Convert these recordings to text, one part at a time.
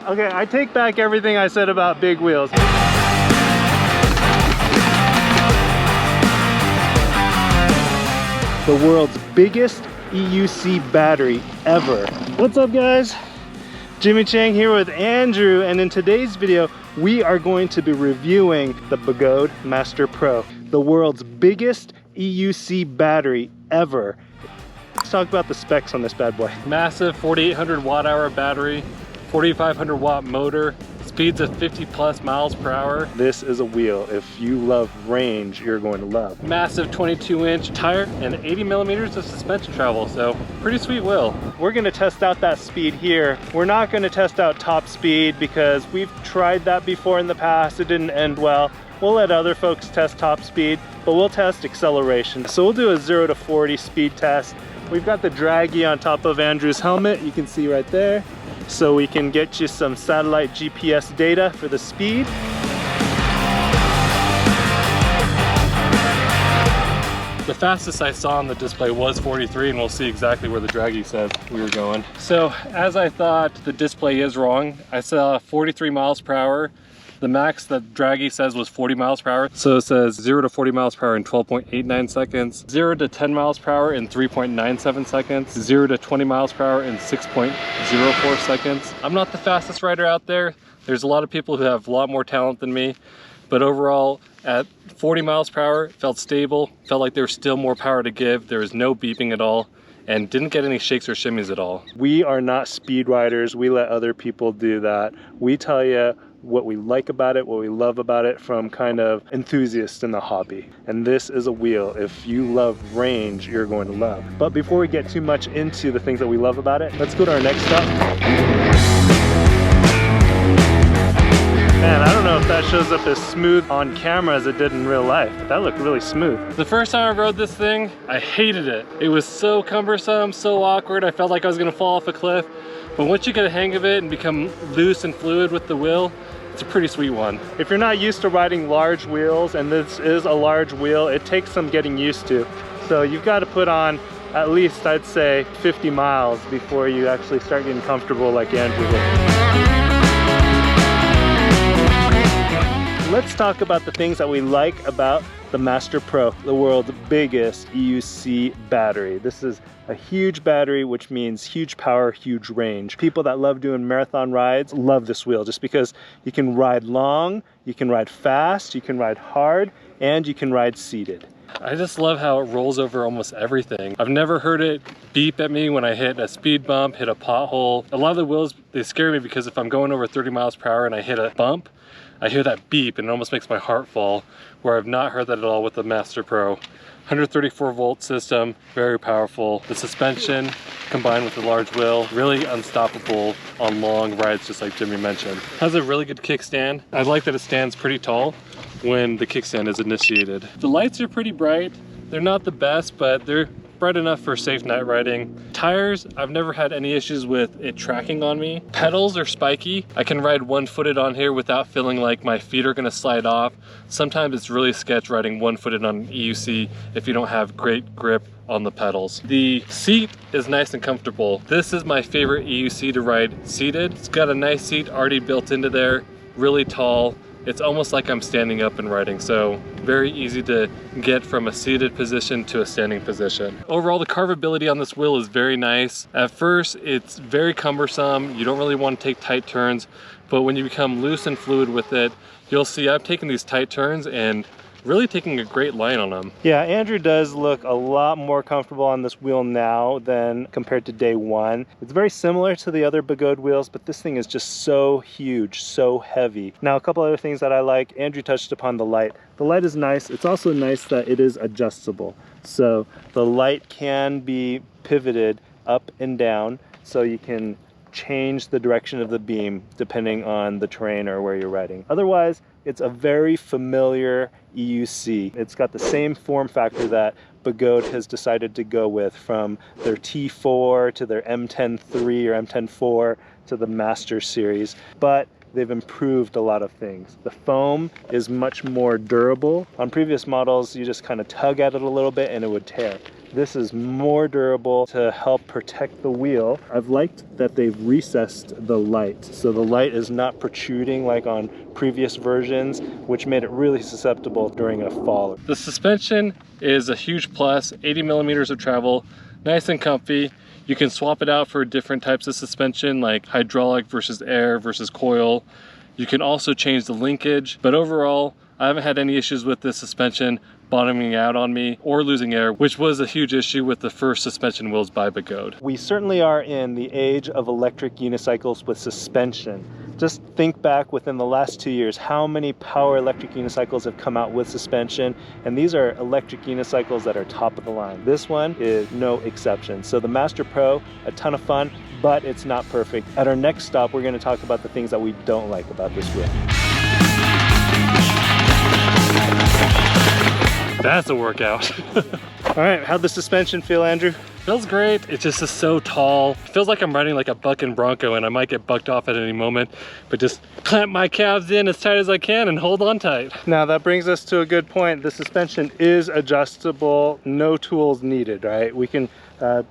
Okay, I take back everything I said about big wheels. The world's biggest EUC battery ever. What's up, guys? Jimmy Chang here with Andrew, and in today's video we are going to be reviewing the Begode Master Pro, the world's biggest EUC battery ever. Let's talk about the specs on this bad boy. Massive 4,800 watt hour battery, 4,500 watt motor, speeds of 50 plus miles per hour. This is a wheel if you love range, you're going to love. Massive 22-inch tire and 80 millimeters of suspension travel, so pretty sweet wheel. We're going to test out that speed here. We're not going to test out top speed because we've tried that before in the past. It didn't end well. We'll let other folks test top speed, but we'll test acceleration. So we'll do a 0 to 40 speed test. We've got the draggy on top of Andrew's helmet, you can see right there. So we can get you some satellite GPS data for the speed. The fastest I saw on the display was 43, and we'll see exactly where the draggy says we were going. So as I thought, the display is wrong. I saw 43 miles per hour. The max that draggy says was 40 miles per hour. So it says 0 to 40 miles per hour in 12.89 seconds, 0 to 10 miles per hour in 3.97 seconds, 0 to 20 miles per hour in 6.04 seconds. I'm not the fastest rider out there. There's a lot of people who have a lot more talent than me, but overall at 40 miles per hour, it felt stable, felt like there was still more power to give. There was no beeping at all, and didn't get any shakes or shimmies at all. We are not speed riders. We let other people do that. We tell you what we like about it, what we love about it from kind of enthusiasts in the hobby. And this is a wheel if you love range, you're going to love. But before we get too much into the things that we love about it, let's go to our next step. Man, I don't know if that shows up as smooth on camera as it did in real life, but that looked really smooth. The first time I rode this thing, I hated it. It was so cumbersome, so awkward. I felt like I was gonna fall off a cliff. But once you get a hang of it and become loose and fluid with the wheel, it's a pretty sweet one. If you're not used to riding large wheels, and this is a large wheel, it takes some getting used to. So you've got to put on at least, I'd say, 50 miles before you actually start getting comfortable like Andrew did. Let's talk about the things that we like about the Master Pro, the world's biggest EUC battery. This is a huge battery, which means huge power, huge range. People that love doing marathon rides love this wheel just because you can ride long, you can ride fast, you can ride hard, and you can ride seated. I just love how it rolls over almost everything. I've never heard it beep at me when I hit a speed bump, hit a pothole. A lot of the wheels, they scare me because if I'm going over 30 miles per hour and I hit a bump, I hear that beep and it almost makes my heart fall, where I've not heard that at all with the Master Pro. 134 volt system, very powerful. The suspension combined with the large wheel, really unstoppable on long rides, just like Jimmy mentioned. Has a really good kickstand. I like that it stands pretty tall when the kickstand is initiated. The lights are pretty bright. They're not the best, but they're bright enough for safe night riding. Tires, I've never had any issues with it tracking on me. Pedals are spiky. I can ride one-footed on here without feeling like my feet are gonna slide off. Sometimes it's really sketch riding one-footed on EUC if you don't have great grip on the pedals. The seat is nice and comfortable. This is my favorite EUC to ride seated. It's got a nice seat already built into there, really tall. It's almost like I'm standing up and riding, so very easy to get from a seated position to a standing position. Overall, the carvability on this wheel is very nice. At first, it's very cumbersome. You don't really want to take tight turns, but when you become loose and fluid with it, you'll see I've taken these tight turns and really taking a great line on them. Yeah, Andrew does look a lot more comfortable on this wheel now than compared to day one. It's very similar to the other Begode wheels, but this thing is just so huge, so heavy. Now, a couple other things that I like, Andrew touched upon the light. The light is nice. It's also nice that it is adjustable. So the light can be pivoted up and down, so you can change the direction of the beam depending on the terrain or where you're riding. Otherwise, it's a very familiar EUC. It's got the same form factor that Begode has decided to go with, from their T4 to their M10-3 or M10-4 to the Master series, but they've improved a lot of things. The foam is much more durable. On previous models, you just kind of tug at it a little bit and it would tear. This is more durable to help protect the wheel. I've liked that they've recessed the light, so the light is not protruding like on previous versions, which made it really susceptible during a fall. The suspension is a huge plus, 80 millimeters of travel, nice and comfy. You can swap it out for different types of suspension like hydraulic versus air versus coil. You can also change the linkage, but overall, I haven't had any issues with this suspension bottoming out on me or losing air, which was a huge issue with the first suspension wheels by Begode. We certainly are in the age of electric unicycles with suspension. Just think back within the last 2 years, how many power electric unicycles have come out with suspension, and these are electric unicycles that are top of the line. This one is no exception. So the Master Pro, a ton of fun, but it's not perfect. At our next stop, we're going to talk about the things that we don't like about this wheel. That's a workout. All right, how'd the suspension feel, Andrew? Feels great. It just is so tall. It feels like I'm riding like a bucking bronco and I might get bucked off at any moment, but just clamp my calves in as tight as I can and hold on tight. Now that brings us to a good point. The suspension is adjustable, no tools needed, right? We can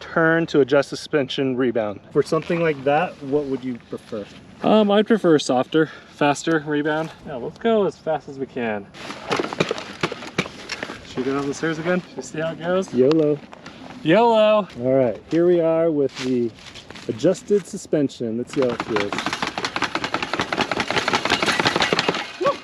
turn to adjust the suspension rebound. For something like that, what would you prefer? I'd prefer a softer, faster rebound. Yeah, let's go as fast as we can. Should we go down the stairs again? Should we see how it goes? YOLO. YOLO! All right, here we are with the adjusted suspension. Let's see how it feels. Woo!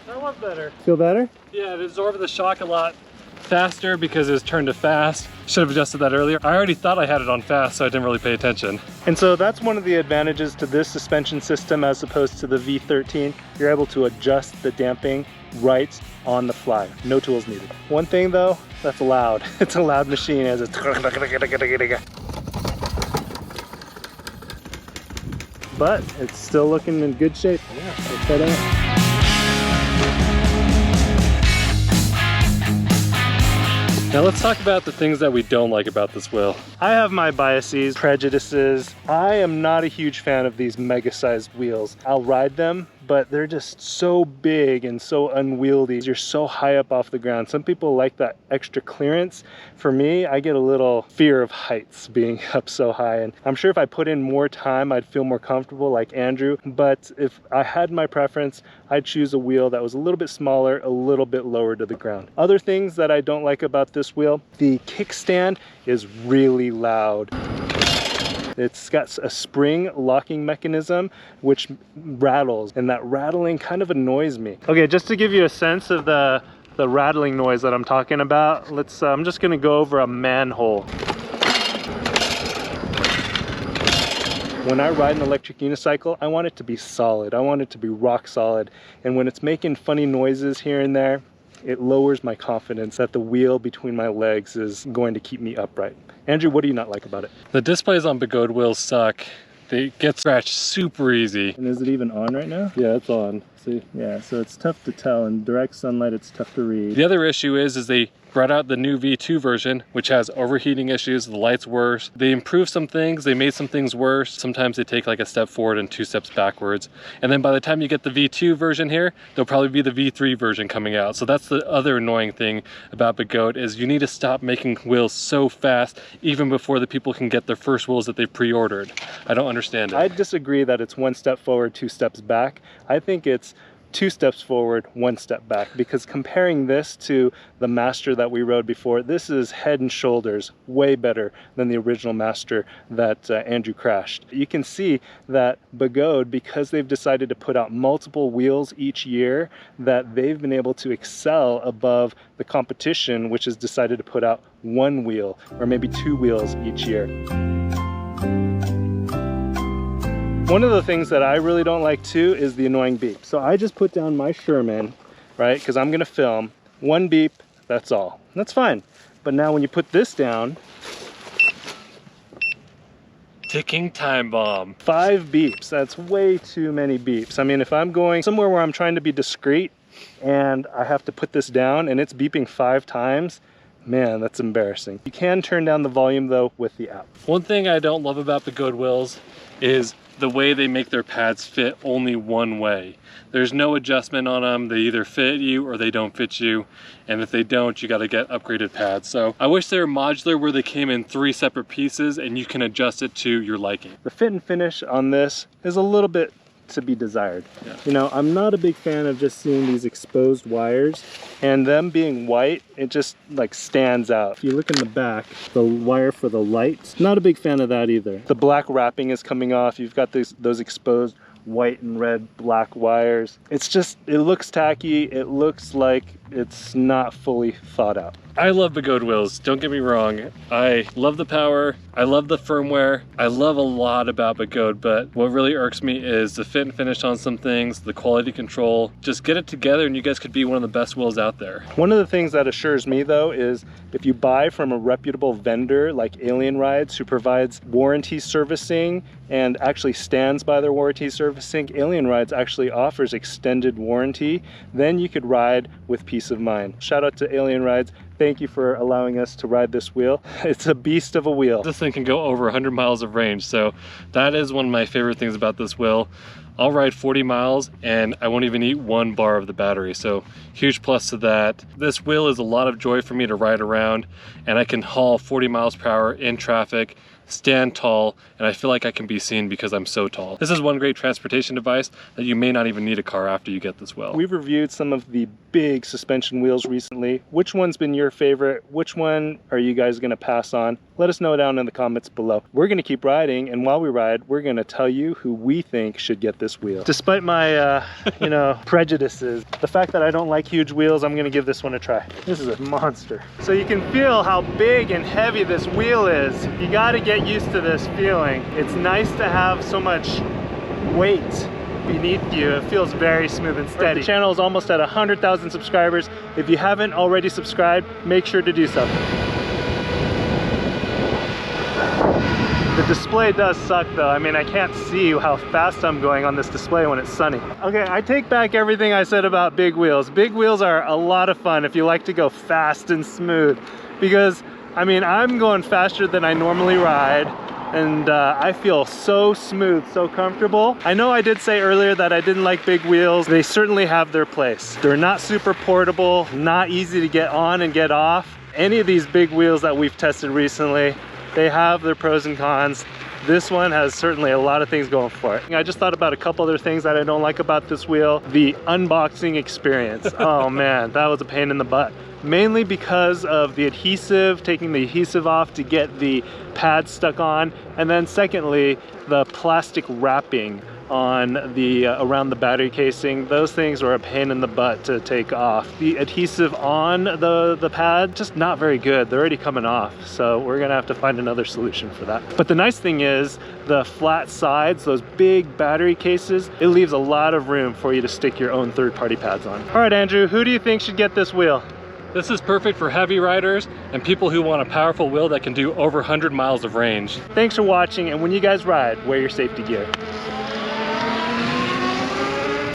That was better. Feel better? Yeah, it absorbed the shock a lot faster because it was turned to fast. Should have adjusted that earlier. I already thought I had it on fast, so I didn't really pay attention. And so that's one of the advantages to this suspension system as opposed to the V13. You're able to adjust the damping right on the fly. No tools needed. One thing though, that's loud. It's a loud machine as it's but it's still looking in good shape. Yeah, let's head out. Now let's talk about the things that we don't like about this wheel. I have my biases, prejudices. I am not a huge fan of these mega-sized wheels. I'll ride them, but they're just so big and so unwieldy. You're so high up off the ground. Some people like that extra clearance. For me, I get a little fear of heights being up so high. And I'm sure if I put in more time, I'd feel more comfortable like Andrew. But if I had my preference, I'd choose a wheel that was a little bit smaller, a little bit lower to the ground. Other things that I don't like about this wheel, the kickstand is really loud. It's got a spring locking mechanism which rattles, and that rattling kind of annoys me. Okay, just to give you a sense of the rattling noise that I'm talking about, I'm just gonna go over a manhole. When I ride an electric unicycle, I want it to be solid. I want it to be rock solid. And when it's making funny noises here and there, it lowers my confidence that the wheel between my legs is going to keep me upright. Andrew, what do you not like about it? The displays on Begode wheels suck. They get scratched super easy. And is it even on right now? Yeah, it's on. See? Yeah, so it's tough to tell. In direct sunlight, it's tough to read. The other issue is they brought out the new V2 version, which has overheating issues, the light's worse. They improved some things, they made some things worse. Sometimes they take like a step forward and 2 steps backwards. And then by the time you get the V2 version here, there'll probably be the V3 version coming out. So that's the other annoying thing about Begode is you need to stop making wheels so fast even before the people can get their first wheels that they've pre-ordered. I don't understand it. I disagree that it's 1 step forward, 2 steps back. I think it's 2 steps forward, 1 step back, because comparing this to the Master that we rode before, this is head and shoulders way better than the original Master that Andrew crashed. You can see that Begode, because they've decided to put out multiple wheels each year, that they've been able to excel above the competition, which has decided to put out 1 wheel or maybe 2 wheels each year. One of the things that I really don't like too is the annoying beep. So I just put down my Sherman, right? Because I'm gonna film. 1 beep, that's all. That's fine. But now when you put this down, ticking time bomb. 5 beeps, that's way too many beeps. I mean, if I'm going somewhere where I'm trying to be discreet and I have to put this down and it's beeping 5 times, man, that's embarrassing. You can turn down the volume though with the app. One thing I don't love about Begode wheels is the way they make their pads fit only one way. There's no adjustment on them. They either fit you or they don't fit you. And if they don't, you got to get upgraded pads. So I wish they were modular where they came in 3 separate pieces and you can adjust it to your liking. The fit and finish on this is a little bit to be desired. Yeah. You know, I'm not a big fan of just seeing these exposed wires, and them being white, it just like stands out. If you look in the back, the wire for the lights, not a big fan of that either. The black wrapping is coming off. You've got those exposed white and red black wires. It's just, it looks tacky. It looks like it's not fully thought out. I love Begode wheels, don't get me wrong. I love the power, I love the firmware, I love a lot about Begode, but what really irks me is the fit and finish on some things, the quality control. Just get it together and you guys could be one of the best wheels out there. One of the things that assures me though is if you buy from a reputable vendor like Alien Rides, who provides warranty servicing and actually stands by their warranty servicing, Alien Rides actually offers extended warranty, then you could ride with peace of mind. Shout out to Alien Rides. Thank you for allowing us to ride this wheel. It's a beast of a wheel. This thing can go over 100 miles of range, so that is one of my favorite things about this wheel. I'll ride 40 miles and I won't even eat 1 bar of the battery, so huge plus to that. This wheel is a lot of joy for me to ride around, and I can haul 40 miles per hour in traffic, stand tall, and I feel like I can be seen because I'm so tall. This is one great transportation device that you may not even need a car after you get this wheel. We've reviewed some of the big suspension wheels recently. Which one's been your favorite? Which one are you guys gonna pass on? Let us know down in the comments below. We're gonna keep riding, and while we ride, we're gonna tell you who we think should get this wheel. Despite my, you know, prejudices, the fact that I don't like huge wheels, I'm gonna give this one a try. This is a monster. So you can feel how big and heavy this wheel is. You gotta get used to this feeling. It's nice to have so much weight beneath you. It feels very smooth and steady. The channel is almost at 100,000 subscribers. If you haven't already subscribed, make sure to do so. The display does suck though. I mean, I can't see how fast I'm going on this display when it's sunny. Okay, I take back everything I said about big wheels. Big wheels are a lot of fun if you like to go fast and smooth, because I mean, I'm going faster than I normally ride, and I feel so smooth, so comfortable. I know I did say earlier that I didn't like big wheels. They certainly have their place. They're not super portable, not easy to get on and get off. Any of these big wheels that we've tested recently, they have their pros and cons. This one has certainly a lot of things going for it. I just thought about a couple other things that I don't like about this wheel. The unboxing experience. Oh man, that was a pain in the butt. Mainly because of the adhesive, taking the adhesive off to get the pad stuck on, and then secondly, the plastic wrapping on the around the battery casing. Those things were a pain in the butt to take off. The adhesive on the pad, just not very good. They're already coming off, so we're gonna have to find another solution for that. But the nice thing is the flat sides, those big battery cases, it leaves a lot of room for you to stick your own third-party pads on. All right, Andrew, who do you think should get this wheel? This is perfect for heavy riders and people who want a powerful wheel that can do over 100 miles of range. Thanks for watching, and when you guys ride, wear your safety gear.